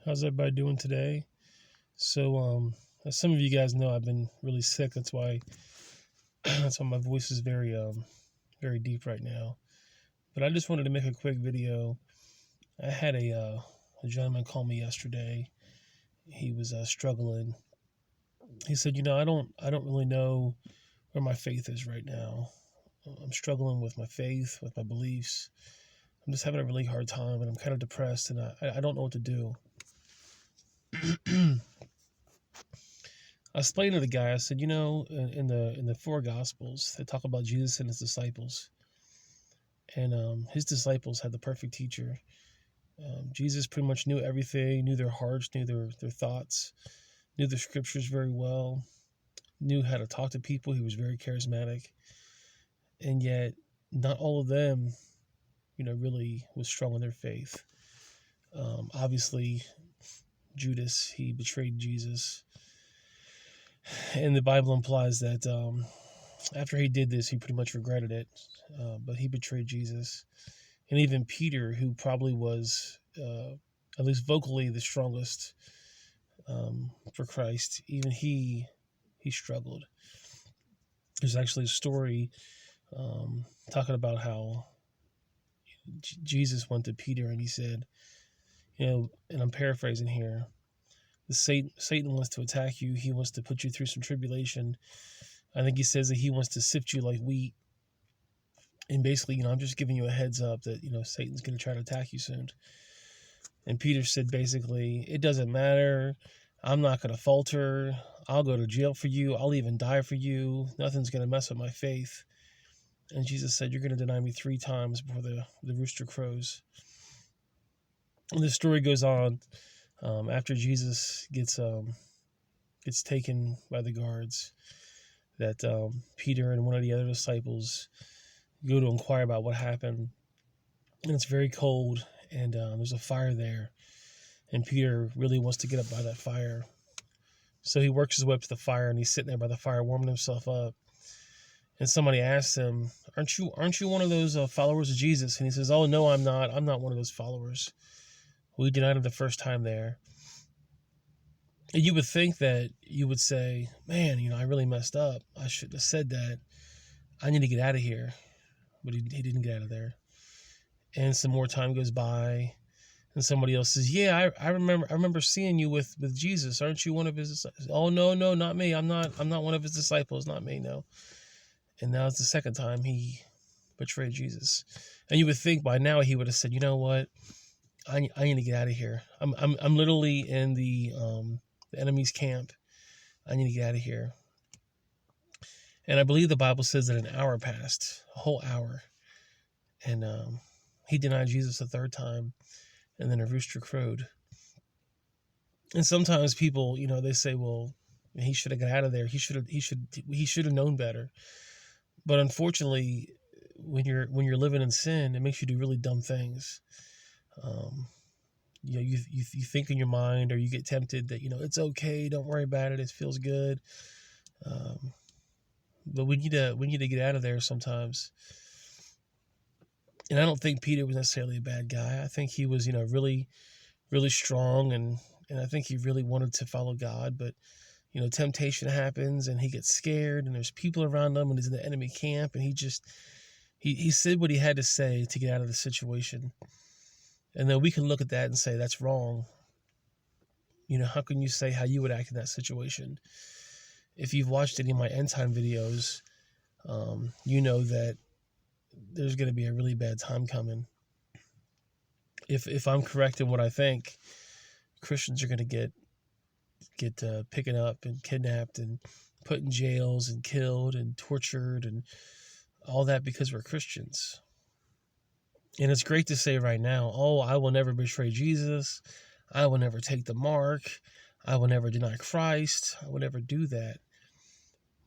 How's everybody doing today? As some of you guys know, I've been really sick. That's why my voice is very deep right now. But I just wanted to make a quick video. I had a gentleman call me yesterday. He was struggling. He said, I don't really know where my faith is right now. I'm struggling with my faith, with my beliefs. I'm just having a really hard time, and I'm kind of depressed, and I don't know what to do. I explained to the guy. I said, in the four Gospels, they talk about Jesus and his disciples, and his disciples had the perfect teacher. Jesus pretty much knew everything, knew their hearts, knew their thoughts, knew the scriptures very well, knew how to talk to people. He was very charismatic, and yet not all of them, really was strong in their faith. Obviously, Judas, he betrayed Jesus, and the Bible implies that after he did this, he pretty much regretted it. But he betrayed Jesus. And even Peter, who probably was, at least vocally, the strongest for Christ, even he struggled. There's actually a story talking about how Jesus went to Peter and he said, and I'm paraphrasing here, Satan wants to attack you. He wants to put you through some tribulation. I think he says that he wants to sift you like wheat. And basically, I'm just giving you a heads up that, Satan's going to try to attack you soon. And Peter said, basically, it doesn't matter. I'm not going to falter. I'll go to jail for you. I'll even die for you. Nothing's going to mess with my faith. And Jesus said, you're going to deny me 3 times before the rooster crows. And the story goes on. After Jesus gets taken by the guards, that Peter and one of the other disciples go to inquire about what happened. And it's very cold, and there's a fire there. And Peter really wants to get up by that fire. So he works his way up to the fire, and he's sitting there by the fire warming himself up. And somebody asks him, aren't you one of those followers of Jesus? And he says, oh, no, I'm not. I'm not one of those followers. We denied him the first time there. And you would think that you would say, man, I really messed up. I shouldn't have said that. I need to get out of here. But he didn't get out of there. And some more time goes by, and somebody else says, yeah, I remember seeing you with Jesus. Aren't you one of his disciples? Oh, no, not me. I'm not one of his disciples. Not me, no. And now it's the second time he betrayed Jesus. And you would think by now he would have said, you know what? I need to get out of here. I'm literally in the enemy's camp. I need to get out of here. And I believe the Bible says that an hour passed, a whole hour. And he denied Jesus a third time, and then a rooster crowed. And sometimes people, they say, well, he should have got out of there. He should have known better. But unfortunately, when you're living in sin, it makes you do really dumb things. You think in your mind, or you get tempted that, it's okay, don't worry about it, it feels good. But we need to get out of there sometimes. And I don't think Peter was necessarily a bad guy. I think he was, really, really strong, and I think he really wanted to follow God. But, temptation happens, and he gets scared, and there's people around him, and he's in the enemy camp, and he said what he had to say to get out of the situation. And then we can look at that and say, that's wrong. How can you say how you would act in that situation? If you've watched any of my end time videos, you know that there's going to be a really bad time coming. If I'm correct in what I think, Christians are going to get picking up and kidnapped and put in jails and killed and tortured and all that because we're Christians. And it's great to say right now, oh, I will never betray Jesus. I will never take the mark. I will never deny Christ. I will never do that.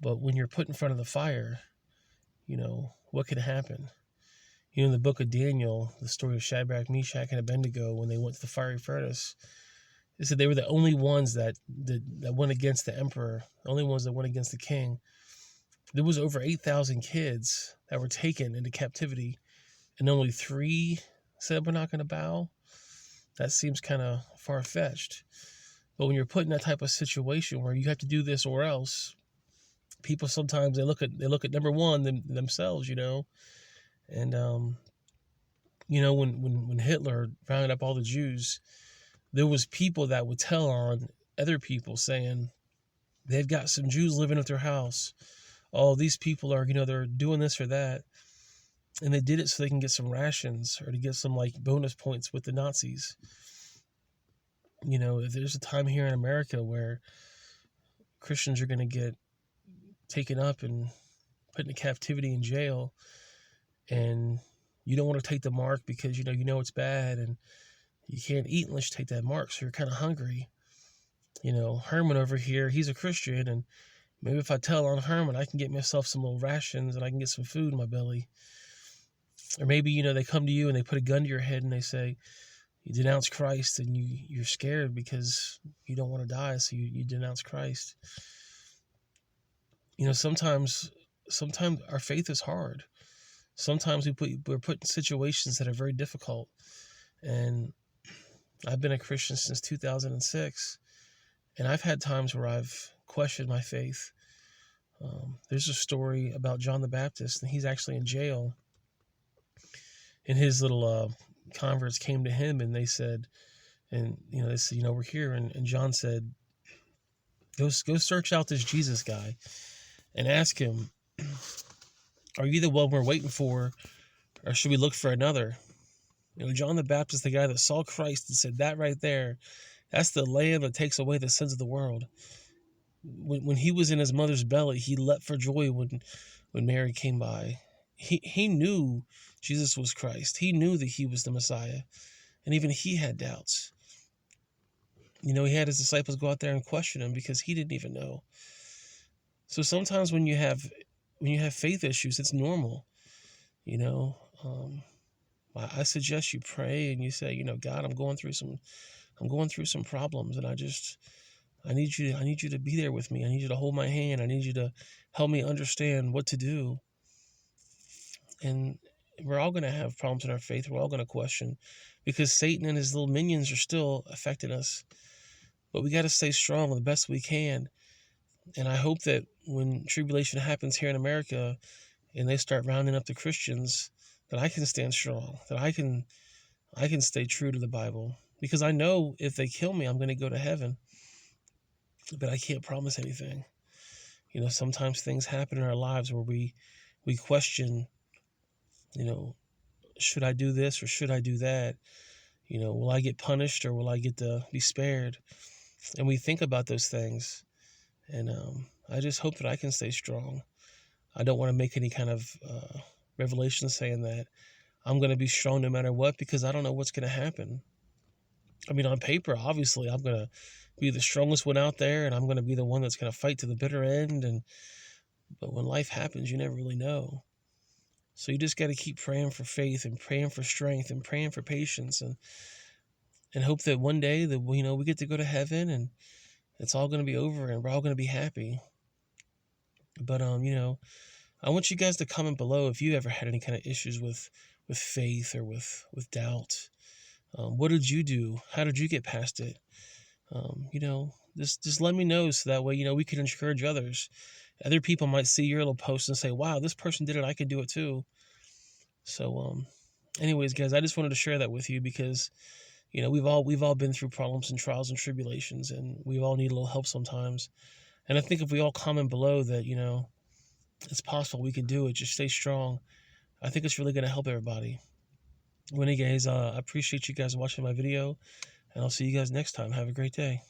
But when you're put in front of the fire, what can happen? In the book of Daniel, the story of Shadrach, Meshach, and Abednego, when they went to the fiery furnace, they said they were the only ones that went against the emperor, the only ones that went against the king. There was over 8,000 kids that were taken into captivity, and only 3 said, we're not going to bow. That seems kind of far-fetched. But when you're put in that type of situation where you have to do this or else, people sometimes they look at number one themselves, and when Hitler rounded up all the Jews, there was people that would tell on other people saying they've got some Jews living at their house. Oh, these people are, they're doing this or that. And they did it so they can get some rations or to get some like bonus points with the Nazis. If there's a time here in America where Christians are going to get taken up and put into captivity in jail, and you don't want to take the mark because you know it's bad and you can't eat unless you take that mark, so you're kind of hungry. Herman over here, he's a Christian, and maybe if I tell on Herman, I can get myself some little rations and I can get some food in my belly. Or maybe, they come to you and they put a gun to your head and they say, you denounce Christ, and you're scared because you don't want to die, so you denounce Christ. Sometimes our faith is hard. Sometimes we're put in situations that are very difficult. And I've been a Christian since 2006, and I've had times where I've questioned my faith. There's a story about John the Baptist, and he's actually in jail. And his little converts came to him, and they said, we're here. And John said, go search out this Jesus guy and ask him, are you the one we're waiting for, or should we look for another? John the Baptist, the guy that saw Christ and said, that right there, that's the Lamb that takes away the sins of the world. When he was in his mother's belly, he leapt for joy when Mary came by. He knew Jesus was Christ. He knew that he was the Messiah. And even he had doubts. He had his disciples go out there and question him because he didn't even know. So sometimes when you have faith issues, it's normal. I suggest you pray and you say, God, I'm going through some problems, and I need you to be there with me. I need you to hold my hand. I need you to help me understand what to do. And we're all going to have problems in our faith. We're all going to question, because Satan and his little minions are still affecting us. But we got to stay strong the best we can. And I hope that when tribulation happens here in America and they start rounding up the Christians, that I can stand strong, that I can stay true to the Bible. Because I know if they kill me, I'm going to go to heaven. But I can't promise anything. Sometimes things happen in our lives where we question, should I do this or should I do that? Will I get punished or will I get to be spared? And we think about those things. And I just hope that I can stay strong. I don't want to make any kind of revelation saying that I'm going to be strong no matter what, because I don't know what's going to happen. I mean, on paper, obviously, I'm going to be the strongest one out there, and I'm going to be the one that's going to fight to the bitter end. But when life happens, you never really know. So you just got to keep praying for faith and praying for strength and praying for patience and hope that one day that we get to go to heaven and it's all going to be over and we're all going to be happy. But I want you guys to comment below if you ever had any kind of issues with faith or with doubt. What did you do? How did you get past it? Just let me know, so that way we can encourage others. Other people might see your little post and say, wow, this person did it, I could do it too. So anyways, guys, I just wanted to share that with you because we've all been through problems and trials and tribulations, and we all need a little help sometimes. And I think if we all comment below that it's possible, we can do it, just stay strong, I think it's really going to help everybody. Well, anyway, guys, I appreciate you guys watching my video, and I'll see you guys next time. Have a great day.